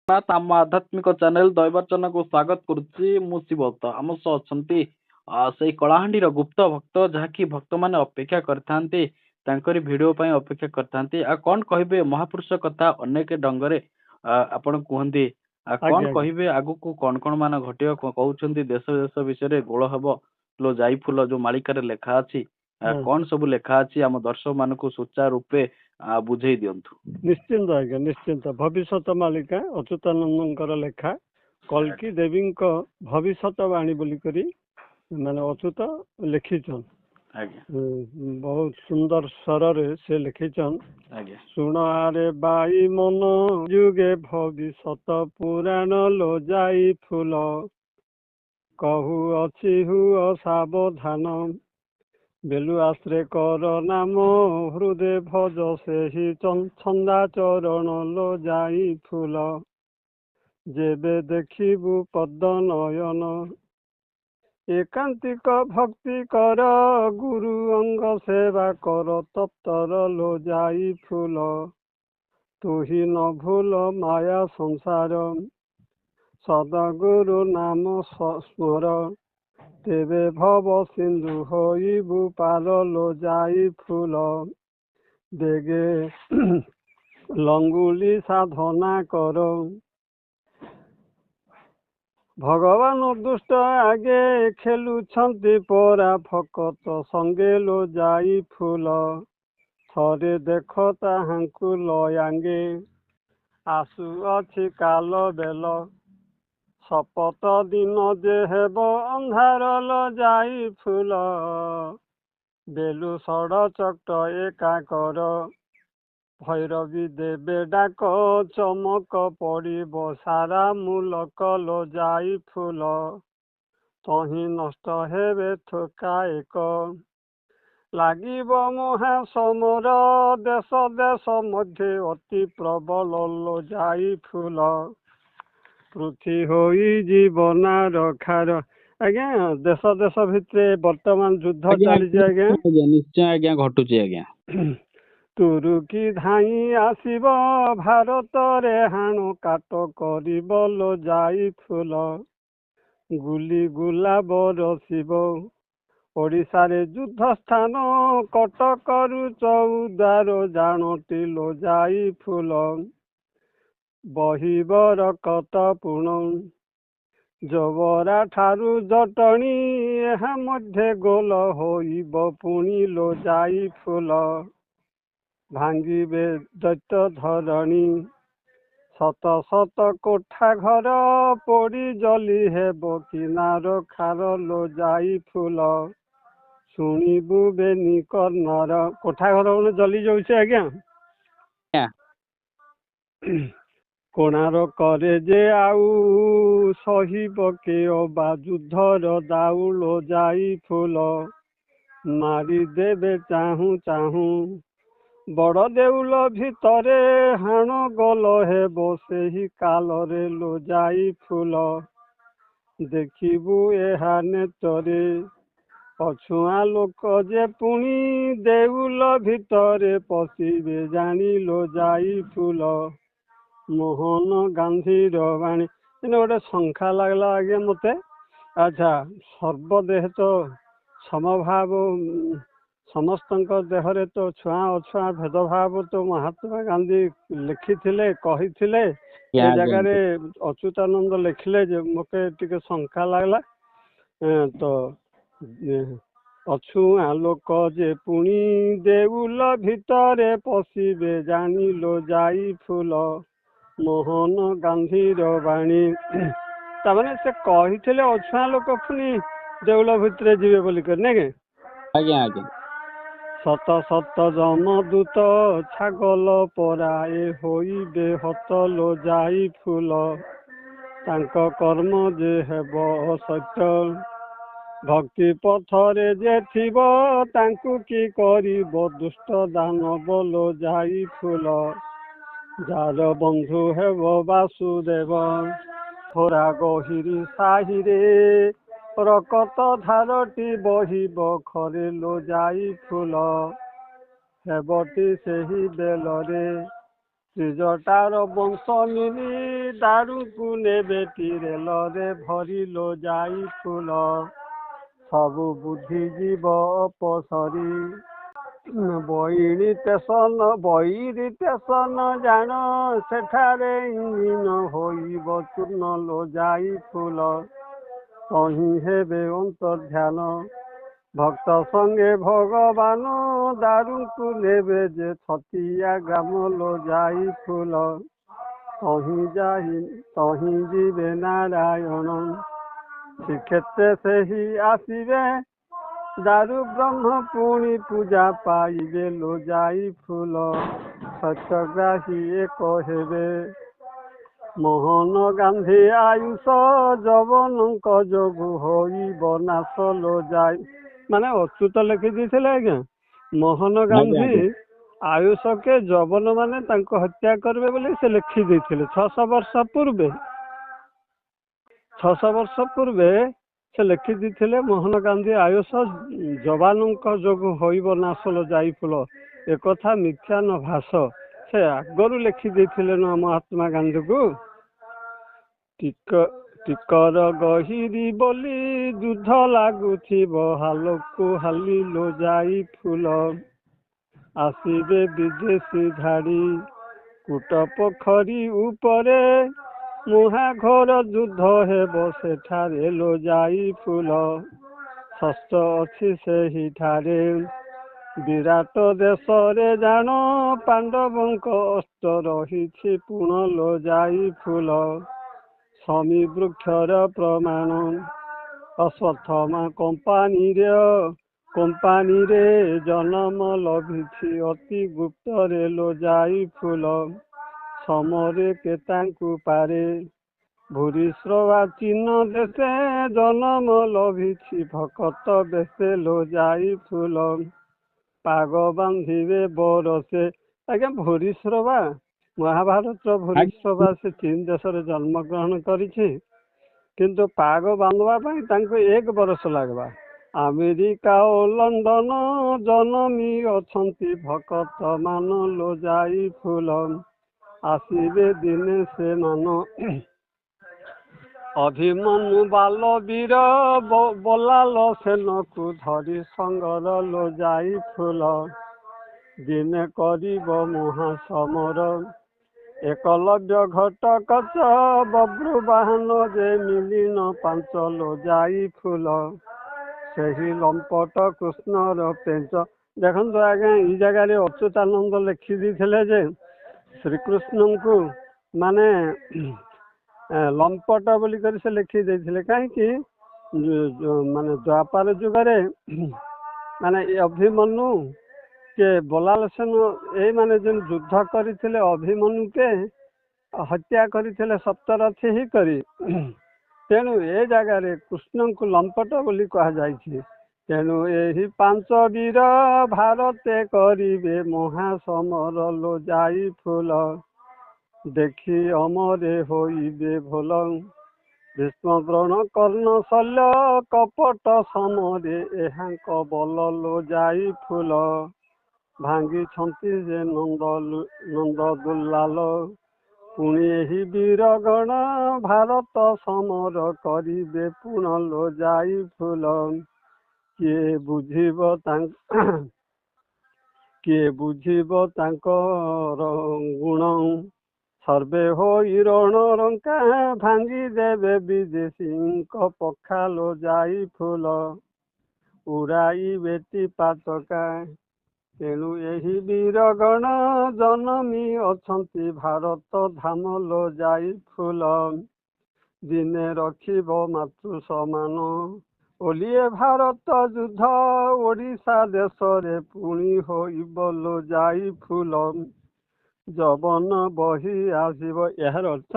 ଜଗନ୍ନାଥ ଆମ ଆଧ୍ୟାତ୍ମିକ ଚ୍ୟାନେଲ ଦୈବାର୍ଚନକୁ ସ୍ୱାଗତ କରୁଛି ମୁଁ ଶିବତ ଆମ ସହ ଅଛନ୍ତି ସେଇ କଳାହାଣ୍ଡିର ଗୁପ୍ତ ଭକ୍ତ ଯାହାକି ଭକ୍ତମାନେ ଅପେକ୍ଷା କରିଥାନ୍ତି ତାଙ୍କରି ଭିଡିଓ ପାଇଁ ଅପେକ୍ଷା କରିଥାନ୍ତି ଆଉ କଣ କହିବେ ମହାପୁରୁଷ କଥା ଅନେକ ଢଙ୍ଗରେ ଆପଣ କୁହନ୍ତି କଣ ଆଜ୍ଞା ଆଜ୍ଞା କହିବେ ଆଗକୁ କଣ କଣ ମାନ ଘଟିବ କହୁଛନ୍ତି ଦେଶ ଦେଶ ବିଷୟରେ ଗୋଳ ହବ ଲୋ ଯାଇ ଫୁଲ ଯୋଉ ମାଳିକାରେ ଲେଖା ଅଛି ହଁ କଣ ସବୁ ଲେଖା ଅଛି ଆମ ଦର୍ଶକ ମାନଙ୍କୁ ସୁଚାରୁ ରୂପେ ବୁଝେଇ ଦିଅନ୍ତୁ। ନିଶ୍ଚିନ୍ତ ଆଜ୍ଞା ନିଶ୍ଚିନ୍ତ ଭବିଷ୍ୟତ ମାଳିକା ଅଚ୍ୟୁତାନନ୍ଦଙ୍କର ଲେଖା କଲ୍କି ଦେବୀଙ୍କ ଭବିଷ୍ୟତ ବାଣୀ ବୋଲିକରି ମାନେ ଅଚ୍ୟୁତ ଲେଖିଛନ୍। ଆଜ୍ଞା ବହୁତ ସୁନ୍ଦର ସ୍ୱରରେ ସେ ଲେଖିଛନ୍। ଆଜ୍ଞା ଶୁଣ ଆରେ ବାଇ ମନ ଯୁଗେ ଭବିଷ୍ୟତ ପୁରାଣ ଲୋ ଯାଇ ଫୁଲ କହୁ ଅଛି ହୁଅ ସାବଧାନ ବେଲୁ ଆଶ୍ରେ କର ନାମ ହୃଦେ ଭଜ ସେହି ଛନ୍ଦା ଚରଣ ଲୋ ଯାଇ ଫୁଲ ଯେବେ ଦେଖିବୁ ପଦ ନୟନ ଏକାନ୍ତିକ ଭକ୍ତି କର ଗୁରୁ ଅଙ୍ଗ ସେବା କର ତପ୍ତର ଲୋ ଯାଇ ଫୁଲ ତୁହି ନ ଭୁଲ ମାୟା ସଂସାର ସଦଗୁରୁ ନାମ ସ୍ମର ତେବେ ଭବ ସିନ୍ଧୁ ହୋଇବୁ ପାର ଲୋ ଯାଇ ଫୁଲ ବେଗେ ଲଙ୍ଗୁଲି ସାଧନା କର ଭଗବାନ ଦୁଷ୍ଟ ଆଗେ ଖେଲୁଛନ୍ତି ପରା ଭକତ ସଙ୍ଗେ ଲୋ ଯାଇ ଫୁଲ ଥରେ ଦେଖ ତାହାଙ୍କୁ ଲୟାଙ୍ଗେ ଆସୁଅଛି କାଲ ବେଲ ଶପଥ ଦିନ ଯେ ହେବ ଅନ୍ଧାର ଲୋ ଯାଇ ଫୁଲ ବେଲୁ ଷଡ଼ ଚକ୍ର ଏକା କର ଭୈରବୀ ଦେବେ ଡାକ ଚମକ ପଡ଼ିବ ସାରା ମୂଲକ ଲୋ ଯାଇ ଫୁଲ ତହିଁ ନଷ୍ଟ ହେବେ ଥୋକା ଏକ ଲାଗିବ ମହା ସମର ଦେଶ ଦେଶ ମଧ୍ୟ ଅତି ପ୍ରବଳ ଲୋ ଯାଇ ଫୁଲ ପୃଥ୍ୱୀ ହୋଇ ଜୀବନା ରଖାର ଆଜ୍ଞା ଦେଶ ଦେଶ ଭିତରେ ବର୍ତ୍ତମାନ ଯୁଦ୍ଧ ଚାଲିଛି ଆଜ୍ଞା ନିଶ୍ଚୟ ଆଜ୍ଞା ଘଟୁଛି ଆଜ୍ଞା ତୁରୁକି ଧାଇଁ ଆସିବ ଭାରତରେ ହାଣ କାଟ କରିବ ଲୋ ଯାଇ ଫୁଲ ଗୁଲି ଗୁଲା ବରସିବ ଓଡ଼ିଶାରେ ଯୁଦ୍ଧ ସ୍ଥାନ କଟକରୁ ଚୌଦ୍ୱାର ଜାଣଟି ଲୋ ଯାଇ ଫୁଲ ବହିବର କତ ପୁଣ ଜବରା ଠାରୁ ଜଟଣୀ ଏହା ମଧ୍ୟ ଗୋଲ ହୋଇବ ପୁଣି ଲୋ ଯାଇ ଫୁଲ ଭାଙ୍ଗିବେ ଦୈତ୍ୟ ଧରଣୀ ଶତ ଶତ କୋଠା ଘର ପୋଡ଼ି ଜଲି ହେବ କିନାର ଖାର ଲୋ ଯାଇ ଫୁଲ ଶୁଣିବୁ ବେନି କର୍ଣ୍ଣର କୋଠା ଘର ମାନେ ଜଲି ଯାଉଛି ଆଜ୍ଞା କୋଣାର୍କରେ ଯେ ଆଉ ସହିବ କେ ଅବା ଯୁଦ୍ଧର ଦାଉ ଲୋ ଯାଇ ଫୁଲ ମାରିଦେବେ ଚାହୁଁ ଚାହୁଁ ବଡ଼ ଦେଉଳ ଭିତରେ ହାଣ ଗଲ ହେବ ସେହି କାଳରେ ଲୋ ଯାଇ ଫୁଲ ଦେଖିବୁ ଏହା ନେତରେ ପଛୁଆ ଲୋକ ଯେ ପୁଣି ଦେଉଳ ଭିତରେ ପଶିବେ ଜାଣିଲୋ ଯାଇ ଫୁଲ ମୋହନ ଗାନ୍ଧୀର ବାଣୀ ଏଇନେ ଗୋଟେ ଶଙ୍ଖା ଲାଗିଲା ଆଜ୍ଞା ମତେ ଆଚ୍ଛା ସର୍ବଦେହ ତ ସମଭାବ ସମସ୍ତଙ୍କ ଦେହରେ ତ ଛୁଆଁ ଅଛୁଆଁ ଭେଦଭାବ ତ ମହାତ୍ମା ଗାନ୍ଧୀ ଲେଖିଥିଲେ କହିଥିଲେ ଏ ଜାଗାରେ ଅଚ୍ୟୁତାନନ୍ଦ ଲେଖିଲେ ଯେ ମତେ ଟିକେ ଶଙ୍ଖା ଲାଗିଲା ତ ଅଛୁଆଁ ଲୋକ ଯେ ପୁଣି ଦେଉଳ ଭିତରେ ପଶିବେ ଜାଣିଲୋ ଯାଇ ଫୁଲ ମୋହନ ଗାନ୍ଧୀର ବାଣୀ ତାମାନେ ସେ କହିଥିଲେ ଅଛୁଆଁ ଲୋକ ପୁଣି ଦେଉଳ ଭିତରେ ଯିବେ ବୋଲି କରି ନାଇଁ ଆଜ୍ଞା ଆଜ୍ଞା ଶତ ଶତ ଯମଦୂତ ଛାଗଲ ପରା ଏ ହୋଇବେ ହତ ଲୋ ଯାଇ ଫୁଲ ତାଙ୍କ କର୍ମ ଯେ ହେବ ସତ୍ୟ ଭକ୍ତି ପଥରେ ଯେ ଥିବ ତାଙ୍କୁ କି କରିବ ଦୁଷ୍ଟ ଦାନବ ଲୋ ଯାଇ ଫୁଲ ଯାର ବନ୍ଧୁ ହେବ ବାସୁଦେବ ଥୋରା ଗହିରୀ ସାହିରେ ରକତ ଧାରଟି ବହିବ ଖରେ ଲୋ ଯାଇ ଫୁଲ ହେବଟି ସେହି ବେଳରେ ଶ୍ରୀଜଟାର ବଂଶ ମିଳି ଦାରୁକୁ ନେବେ ଟିରେଲରେ ଭରିଲୋ ଯାଇ ଫୁଲ ସବୁ ବୁଦ୍ଧିଜୀବ ଅପସରି ବୈରୀ ଷ୍ଟେସନ ଜାଣ ସେଠାରେ ଇଞ୍ଜିନ ହୋଇବ ଚୂର୍ଣ୍ଣ ଲୋ ଯାଇ ଫୁଲ ତହିଁ ହେବେ ଅନ୍ତର୍ଧ୍ୟାନ ଭକ୍ତ ସଙ୍ଗେ ଭଗବାନ ଦାରୁଙ୍କୁ ନେବେ ଯେ ଛତିଆ ଗ୍ରାମ ଲୋ ଯାଇ ଫୁଲ ତହିଁ ଯିବେ ନାରାୟଣ ଶ୍ରୀକ୍ଷେତ୍ରେ ସେହି ଆସିବେ ଦାରୁ ବ୍ରହ୍ମ ପୁଣି ପୂଜା ପାଇବେ ଲୋ ଯାଇ ଫୁଲ ସତ୍ୟଗ୍ରାହୀ ଏକ ହେବେ ମୋହନ ଗାନ୍ଧୀ ଆୟୁଷ ଯବନଙ୍କ ଯୋଗୁ ହୋଇବ ନାଶ ଲୋ ଯାଇ ମାନେ ଅଚ୍ୟୁତ ଲେଖି ଦେଇଥିଲେ ଆଜ୍ଞା ମୋହନ ଗାନ୍ଧୀ ଆୟୁଷ କେ ଯବନ ମାନେ ତାଙ୍କୁ ହତ୍ୟା କରିବେ ବୋଲି ସେ ଲେଖି ଦେଇଥିଲେ 600 ବର୍ଷ ପୂର୍ବେ ସେ ଲେଖି ଦେଇଥିଲେ ମୋହନ ଗାନ୍ଧୀ ଆୟୁଷ ଯବାନଙ୍କ ଯୋଗୁ ହୋଇବ ନାଶ ଲୋ ଯାଇ ଫୁଲ ଏକଥା ମିଥ୍ୟା ନ ଭାଷ ସେ ଆଗରୁ ଲେଖି ଦେଇଥିଲେ ନା ମହାତ୍ମା ଗାନ୍ଧୀକୁ ଟିକର ଗହିରି ବୋଲି ଯୁଦ୍ଧ ଲାଗୁଥିବ ହାଲକୁ ହାଲି ଲୋ ଯାଇ ଫୁଲ ଆସିବେ ବିଦେଶୀ ଧାଡ଼ି କୁଟ ପୋଖରୀ ଉପରେ ମୁହାଁଘୋର ଯୁଦ୍ଧ ହେବ ସେଠାରେ ଲୋ ଯାଇ ଫୁଲ ଶସ୍ତ୍ର ଅଛି ସେହିଠାରେ ବିରାଟ ଦେଶରେ ଜାଣ ପାଣ୍ଡବଙ୍କ ଅସ୍ତ୍ର ରହିଛି ପୁଣ ଲୋ ଯାଇ ଫୁଲ ଶମୀ ବୃକ୍ଷର ପ୍ରମାଣ ଅଶ୍ୱତ୍ଥମା କମ୍ପାନୀରେ ଜନ୍ମ ଲଭିଛି ଅତି ଗୁପ୍ତରେ ଲୋ ଯାଇ ଫୁଲ ସମରେ କେତାଙ୍କୁ ପାରେ ଭୂରିଶ୍ରବା ଚୀନ ଦେଶେ ଜନ୍ମ ଲଭିଛି ଭକତ ବେଶେ ଲୋ ଯାଇ ଫୁଲ ପାଗ ବାନ୍ଧିବେ ବରସେ ଆଜ୍ଞା ଭୂରିଶ୍ରବା ମହାଭାରତର ଭୂରିଶ୍ରବା ସେ ଚୀନ ଦେଶରେ ଜନ୍ମଗ୍ରହଣ କରିଛି କିନ୍ତୁ ପାଗ ବାନ୍ଧିବା ପାଇଁ ତାଙ୍କୁ 1 ବର୍ଷ ଲାଗବା ଆମେରିକା ଓ ଲଣ୍ଡନ ଜନମି ଅଛନ୍ତି ଭକତ ମାନ ଲୋ ଯାଇ ଫୁଲ ଆସିବେ ଦିନେ ସେମାନ ଅଭିମନ୍ୟୁ ବାଲ ବୀର ବଲାଲ ସେନକୁ ଧରି ସଙ୍ଗର ଲୋ ଯାଇ ଫୁଲ ଦିନେ କରିବ ମହାସମର ଏକଲବ୍ୟ ଘଟକଚ ବବ୍ରୁ ବାହନ ଯେ ମିଳିନ 5 ଲୋ ଯାଇ ଫୁଲ ସେହି ଲମ୍ପଟ କୃଷ୍ଣର ପେଞ୍ଚ ଦେଖନ୍ତୁ ଆଜ୍ଞା ଏଇ ଜାଗାରେ ଅଚ୍ୟୁତାନନ୍ଦ ଲେଖି ଦେଇଥିଲେ ଯେ ଶ୍ରୀକୃଷ୍ଣଙ୍କୁ ମାନେ ଲମ୍ପଟ ବୋଲିକରି ସେ ଲେଖି ଦେଇଥିଲେ କାହିଁକି ମାନେ ଦ୍ୱାପର ଯୁଗରେ ମାନେ ଅଭିମନ୍ୟୁ के बलाल सेन ये जो युद्ध करते अभिमन्यु के हत्या करते सप्तरथी ही करी तेणु ए जगार कृष्ण को लंपट बोली कहुई तेणु यही 5 वीर भारते करिवे महासमर लो जाई फूल देखी अमरे होइबे भोल भीष्म द्रोण कर्ण शल्य कपट समरे एहांक बल लो जाई फूल भांगी छंती जे नंद दुलाल पुणी एही वीरगण भारत समर करिबे पुण लो जाई फूल किए बुझिब तांकर गुण सर्वे होई रण रंका भांगी देवे विदेशी पखालो जाई फूल उड़ाई बेटी पातका तेणु यही वीरगण जनमी अछंती भारत धाम लो जाई फूल दिने रखिब मातृ समान ओलिए भारत युद्ध ओडिशा देश रे पुणी होइब लो जाई फूल जवन बही आसिब यार अर्थ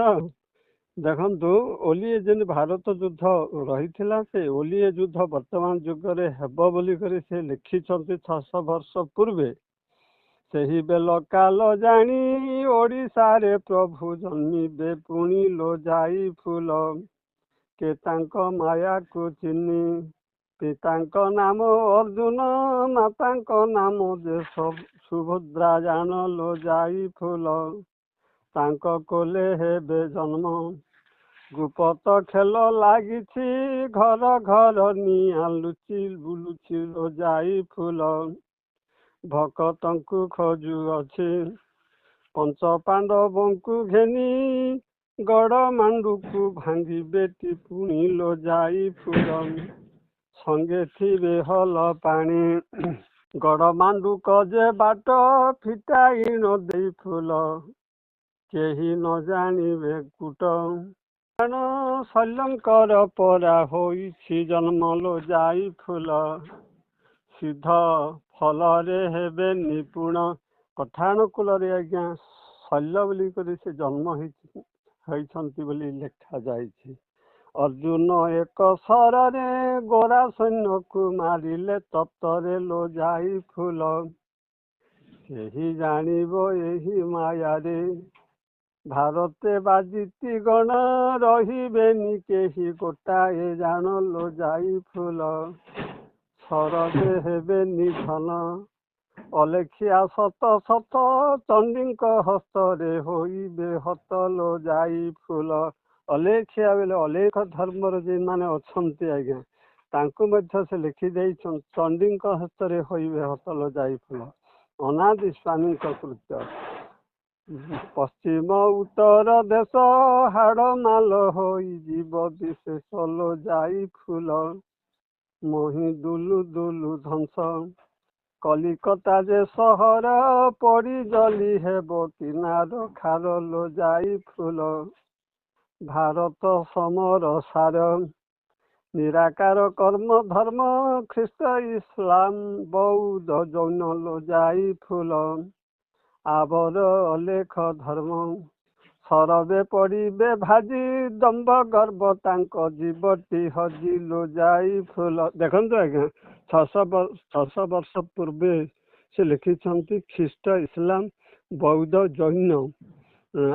देखंतु ओलिए जेन भारत युद्ध रही से ओलिए युद्ध वर्तमान जुग रे हेब बोली करी से लिखिछंती 600 वर्ष पूर्वे सही बेल काल जानी ओडिशा रे प्रभु जन्मिबे पुणी लो जाई फूल के तांक माया को चिन्नी पितांक नाम अर्जुन मातांक नाम जे सुभद्रा जान लो जाई फूल ତାଙ୍କ କୋଲେ ହେବେ ଜନ୍ମ। ଗୁପତ ଖେଳ ଲାଗିଛି ଘର ଘର ନିଆଁ ଲୁଚି ବୁଲୁଛି ରୋଜାଇ ଫୁଲ। ଭକତଙ୍କୁ ଖୋଜୁଅଛି ପଞ୍ଚ ପାଣ୍ଡବଙ୍କୁ ଘେନି ଗଡ଼ ମାଣ୍ଡୁକୁ ଭାଙ୍ଗିବେ ଟିପୁଣି ଲୋଜାଇ ଫୁଲ। ସଙ୍ଗେ ଥିବେ ହଲ ପାଣି ଗଡ଼ ମାଣ୍ଡୁକ ଯେ ବାଟ ଫିଟାଇ ନ ଦେଇ ଫୁଲ। କେହି ନ ଜାଣିବେ କୁଟ କାରଣ ଶଲ୍ୟଙ୍କର ପରା ହୋଇଛି ଜନ୍ମ ଲୋଜାଇ ଫୁଲ। ସିଦ୍ଧ ଫଳରେ ହେବେ ନିପୁଣ। କଠାଣକୁଳରେ ଆଜ୍ଞା ଶଲ୍ୟ ବୋଲିକରି ସେ ଜନ୍ମ ହୋଇଛନ୍ତି ବୋଲି ଲେଖାଯାଇଛି। ଅର୍ଜୁନ ଏକ ସରରେ ଗୋରା ସୈନ୍ୟକୁ ମାରିଲେ ତପ୍ତରେ ଲୋଜାଇ ଫୁଲ। କେହି ଜାଣିବ ଏହି ମାୟାରେ ଭାରତେ ବାଜିତି ଗଣ ରହିବେନି କେହି ଗୋଟାଏ ଜାଣ ଲୋଜାଇ ଫୁଲ। ଶରଦେ ହେବେ ନିଧନ ଅଲେଖିଆ ସତ ସତ ଚଣ୍ଡୀଙ୍କ ହସ୍ତରେ ହୋଇବେ ହତ ଲୋଜାଇ ଫୁଲ। ଅଲେଖିଆ ବେଲେ ଅଲେଖ ଧର୍ମର ଯେଉଁମାନେ ଅଛନ୍ତି ଆଜ୍ଞା ତାଙ୍କୁ ମଧ୍ୟ ସେ ଲେଖିଦେଇଛନ୍ତି ଚଣ୍ଡୀଙ୍କ ହସ୍ତରେ ହୋଇବେ ହତ ଲୋଜାଇ ଫୁଲ। ଅନାଦି ସ୍ୱାମୀଙ୍କ କୃତ୍ୟ। ପଶ୍ଚିମ ଉତ୍ତର ଦେଶ ହାଡ଼ ମାଲ ହୋଇଯିବ ବିଶେଷ ଲୋଜାଇ ଫୁଲ। ମହି ଦୁଲୁ ଦୁଲୁ ଧ୍ୱଂସ କଲିକତା ଯେ ସହର ପଡ଼ି ଜଲି ହେବ କିନାର ଖାର ଲୋଜାଇ ଫୁଲ। ଭାରତ ସମର ସାର ନିରାକାର କର୍ମ ଧର୍ମ ଖ୍ରୀଷ୍ଟ ଇସଲାମ ବୌଦ୍ଧ ଜୈନ ଲୋଜାଇ ଫୁଲ। ଆବର ଅଲେଖ ଧର୍ମ ସରବେ ପଡ଼ିବେ ଭାଜି ଦମ୍ଭ ଗର୍ବ ତାଙ୍କ ଜୀବଟି ହଜି ଲୋଜାଇ ଫୁଲ। ଦେଖନ୍ତୁ ଆଜ୍ଞା 600 ବର୍ଷ ପୂର୍ବେ ସେ ଲେଖିଛନ୍ତି ଖ୍ରୀଷ୍ଟ ଇସଲାମ ବୌଦ୍ଧ ଜୈନ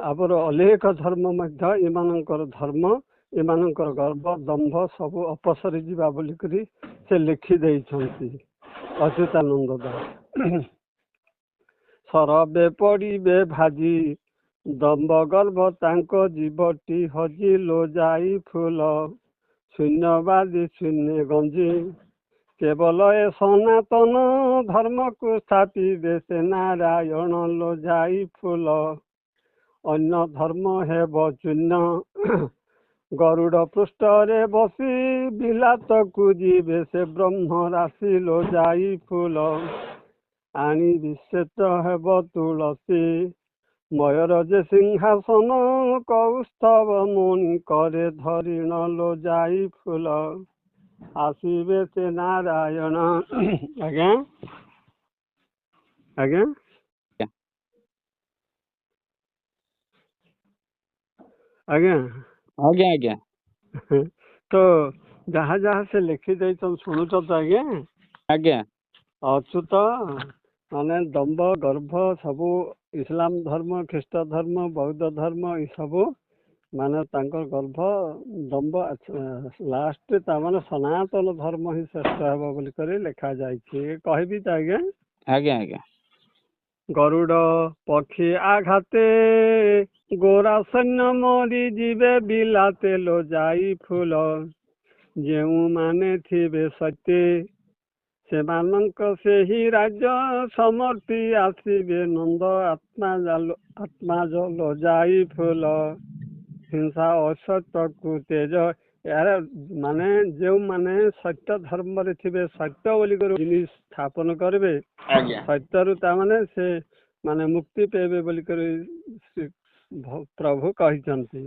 ଆମର ଅଲେଖ ଧର୍ମ ମଧ୍ୟ ଏମାନଙ୍କର ଧର୍ମ ଏମାନଙ୍କର ଗର୍ବ ଦମ୍ଭ ସବୁ ଅପସରି ଯିବା ବୋଲିକରି ସେ ଲେଖିଦେଇଛନ୍ତି ଅଚ୍ୟୁତାନନ୍ଦ ଦାସ। ସରବେ ପଡ଼ିବେ ଭାଜି ଦମ୍ଭ ଗର୍ବ ତାଙ୍କ ଜୀବଟି ହଜି ଲୋଜାଇ ଫୁଲ। ଶୂନ୍ୟବାଦୀ ଶୂନ୍ୟ ଗଞ୍ଜି କେବଳ ଏ ସନାତନ ଧର୍ମକୁ ସ୍ଥାପିବେ ସେ ନାରାୟଣ ଲୋଜାଇ ଫୁଲ। ଅନ୍ୟ ଧର୍ମ ହେବ ଚୂର୍ଣ୍ଣ ଗରୁଡ଼ ପୃଷ୍ଠରେ ବସି ବିଲାତକୁ ଯିବେ ସେ ବ୍ରହ୍ମ ରାଶି ଲୋଜାଇ ଫୁଲ। ଆଣି ବିଶ୍ୱେତ ହେବ ତୁଳସୀ ମୟୂର ଯେ ସିଂହାସନ କୌସ୍ତବ ମୁନି କରେ ଧରିଣ ଲୋଜାଇ ଫୁଲ। ଆସିବେ ସେ ନାରାୟଣ ଆଜ୍ଞା ଆଜ୍ଞା ଆଜ୍ଞା ଆଜ୍ଞା ଆଜ୍ଞା ତ ଯାହା ଯାହା ସେ ଲେଖିଦେଇଛନ୍ତି ଶୁଣୁଛ ତ ଆଜ୍ଞା ଆଜ୍ଞା ଅଚ୍ୟୁତ ମାନେ ଦମ୍ଭ ଗର୍ଭ ସବୁ ଇସଲାମ ଧର୍ମ ଖ୍ରୀଷ୍ଟ ଧର୍ମ ବୌଦ୍ଧ ଧର୍ମ ଏସବୁ ମାନେ ତାଙ୍କର ଗର୍ଭ ଦମ୍ଭ ଲାଷ୍ଟ ତାମାନେ ସନାତନ ଧର୍ମ ହିଁ ଶ୍ରେଷ୍ଠ ହେବ ବୋଲି କରି ଲେଖାଯାଇଛି। କହିବି ତ ଆଜ୍ଞା ଆଜ୍ଞା ଆଜ୍ଞା ଗରୁଡ଼ ପକ୍ଷୀ ଆଘାତେ ଗୋରା ସୈନ୍ୟ ମରି ଯିବେ ବିଲାତେ ଲୋଜାଇ ଫୁଲ। ଯେଉଁମାନେ ଥିବେ ସତ୍ୟ ସେମାନଙ୍କ ସେହି ରାଜ୍ୟ ସମର୍ପି ଆସିବେ ନନ୍ଦ ଆତ୍ମା ଲୋଜାଇ ଫୁଲ। ହିଂସା ଅସତ୍ୟକୁ ତେଜ ଏହାର ମାନେ ଯେଉଁମାନେ ସତ୍ୟ ଧର୍ମରେ ଥିବେ ସତ୍ୟ ବୋଲି ଜିନିଷ ସ୍ଥାପନ କରିବେ ସତ୍ୟରୁ ତାମାନେ ସେ ମାନେ ମୁକ୍ତି ପାଇବେ ବୋଲିକରି ପ୍ରଭୁ କହିଛନ୍ତି।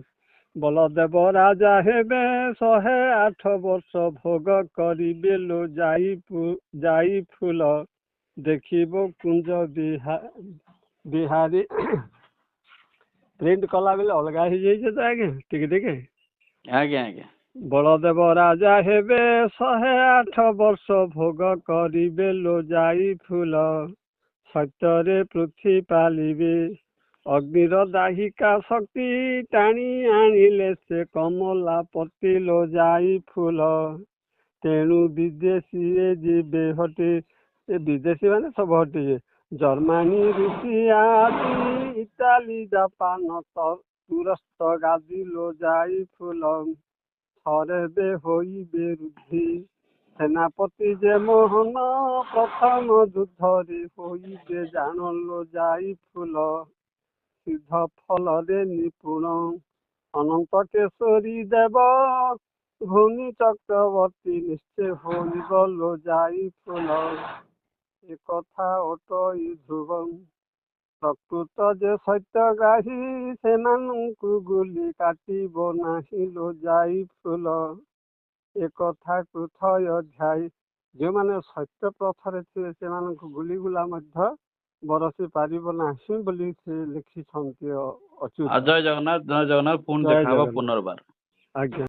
ବଳଦେବ ରାଜା ହେବେ 108 ବର୍ଷ ଭୋଗ କରିବେ ଲୋଜାଇ ଫୁଲ। ଦେଖିବ କୁଞ୍ଜ ବିହାରୀ ପ୍ରିଣ୍ଟ କଲା ବେଳେ ଅଲଗା ହେଇଯାଇଛି ତ ଆଜ୍ଞା ଟିକେ ଟିକେ ଆଜ୍ଞା ଆଜ୍ଞା ବଳଦେବ ରାଜା ହେବେ 108 ବର୍ଷ ଭୋଗ କରିବେ ଲୋଜାଇ ଫୁଲ। ସତ୍ୟରେ ପୃଥ୍ୱୀ ପାଲିବେ ଅଗ୍ନିର ଦାହିକା ଶକ୍ତି ଟାଣି ଆଣିଲେ ସେ କମଲାପତି ଲୋଜାଇ ଫୁଲ। ତେଣୁ ବିଦେଶୀ ଯିବେ ହଟି ଏ ବିଦେଶୀ ମାନେ ସବୁ ହଟିବେ ଜର୍ମାନୀ ରୁଷିଆ ଆଦି ଇଟାଲୀ ଜାପାନ ତୁରସ୍କ ଗାଦିଲୋ ଯାଇ ଫୁଲ ଥରେ ବେ ହୋଇବେ ରୁଦ୍ଧି ସେନାପତି ଯେ ମୋହନ ପ୍ରଥମ ଯୁଦ୍ଧରେ ହୋଇବେ ଜାଣଲୋ ଯାଇ ଫୁଲ ସିଦ୍ଧ ଫଳରେ ନିପୁଣ ଅନନ୍ତ କେଶରୀ ଦେବ ଭୂମି ଚକ୍ରବର୍ତ୍ତୀ ନିଶ୍ଚୟ ହୋଇବ ଲୋ ଯାଇ ଫୁଲ ଏକଥା ଅଟଇ ଧ୍ରୁବ ପ୍ରକୃତ ଯେ ସତ୍ୟ ଗାହି ସେମାନଙ୍କୁ ଗୁଲି କାଟିବ ନାହିଁ ଲୋ ଯାଇ ଫୁଲ ଏକଥାକୁ ଥୟ ଧ୍ୟାଇ ଯେଉଁମାନେ ସତ୍ୟ ପଥରେ ଥିବେ ସେମାନଙ୍କୁ ଗୁଲିଗୁଲା ମଧ୍ୟ ବରସି ପାରିବ ନାହିଁ ବୋଲି ସେ ଲେଖିଛନ୍ତି ଅଚ୍ୟୁତ। ଜୟ ଜଗନ୍ନାଥ ପୁଣି ଜୟ ଦେଖା ହବ ଜଗନ୍ନାଥ। ପୁନର୍ବାର। ଆଜ୍ଞା।